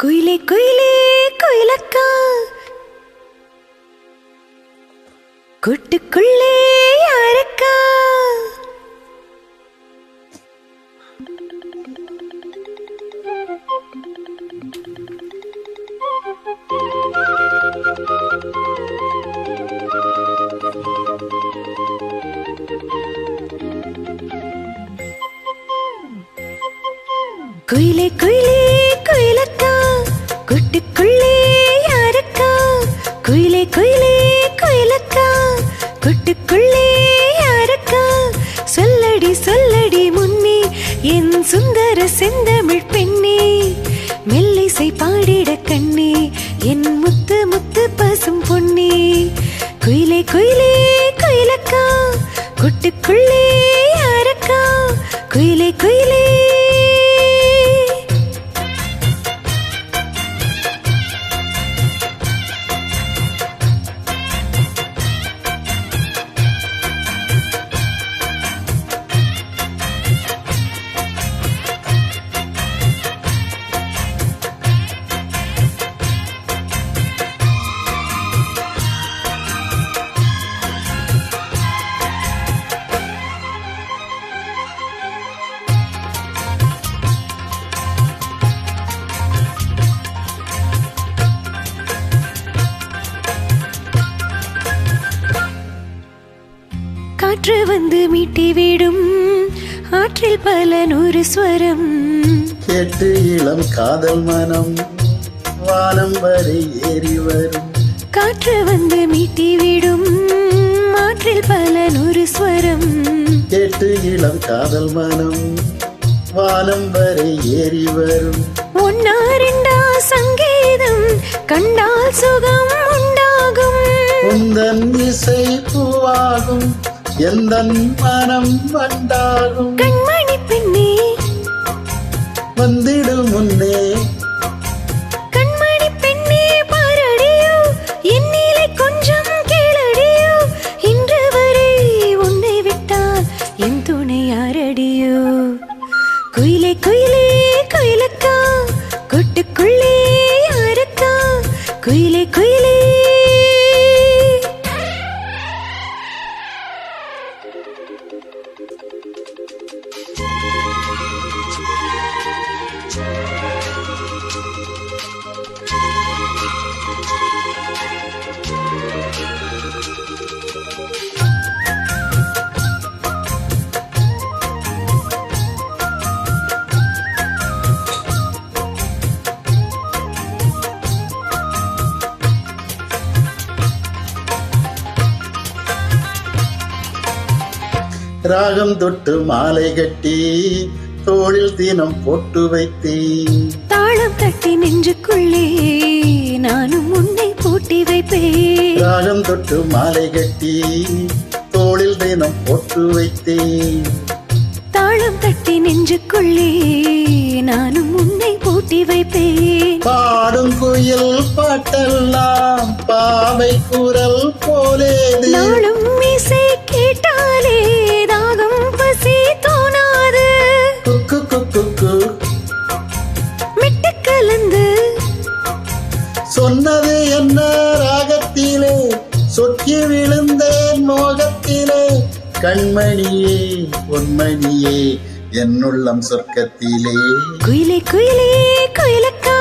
குயிலே குயிலே குயிலக்கா கூட்டுக்குள்ளே யாரக்கா குயிலே குயிலே குயிலக்கா கூட்டுக்குள்ளே யாரக்கா குயிலே குயிலே குயிலக்கா கூட்டுக்குள்ளே யாரக்கா சொல்லடி சொல்லடி முன்னே என் சுந்தர செந்தமிழ் பெண்ணே மெல்லிசை பாடிட கண்ணே என் முத்து முத்து பசும் பொன்னே குயிலே குயிலே குயிலக்கா கூட்டுக்குள்ளே யாரக்கா குயிலே குயிலே காற்று வந்து மீட்டி விடும் ஆற்றில் பல நூறு ஸ்வரம் கேட்டு இளம் காதல் மனம் வானம் வரை ஏறி வரும் காற்று வந்து மீட்டி விடும் ஆற்றில் பல நூறு ஸ்வரம் கேட்டு இளம் காதல் மனம் வானம் வரை ஏறி வரும் ஒன்னா ரெண்டா சங்கீதம் கண்டால் சுகம் உண்டாகும் உந்தன் இசை பூவாகும் எந்தன் மனம் வண்டாகும் கண்மணி பெண்ணே வந்திடு முன்னே கண்மணி பெண்ணே பாரடியோ என்னிலை கொஞ்சம் கேளடியோ இன்று வரை உன்னை விட்டால் என் துணை யாரடியோ குயிலே குயிலே குயிலக்கா கூட்டுக்குள்ளே யாரக்கா குயிலே குயிலே ராகம் தொட்டு மாலை கட்டி தோளில் தினம் போட்டு வைத்தே தாளம் தட்டி நெஞ்சுக்குள்ளே நானும் உன்னை பூட்டி வைப்பேன் ராகம் தொட்டு மாலை கட்டி தோளில் தினம் போட்டு வைத்தே தாளம் தட்டி நெஞ்சுக்குள்ளே நானும் உன்னை பூட்டி வைப்பேன் பாடும் குயில் பாட்டெல்லாம் பாவை குரல் போலே நாளும் இசை கேட்டாலே தாகம் பசி தோணாது குக்கு குக்கு மிட்டு கலந்து சொன்னது என்ன ராகத்திலே சொக்கி விழுந்தேன் மோகத்திலே கண்மணியே பொன்மணியே என்னுள்ளம் சொர்க்கத்திலே குயிலே குயிலே குயிலக்கா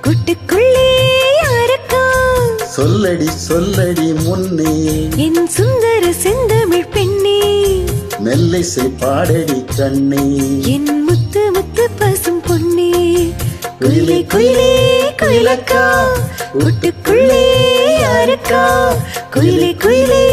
கூட்டுக்குள்ளே யாரக்கா சொல்லடி சொல்லடி முன்னே என் சுந்தர செந்தமிழ் பெண்ணே மெல்லிசை பாடடி கண்ணே என் முத்து முத்து பசும் பொன்னே குயிலே குயிலே குயிலக்கா கூட்டுக்குள்ளே யாரக்கா குயிலே குயிலே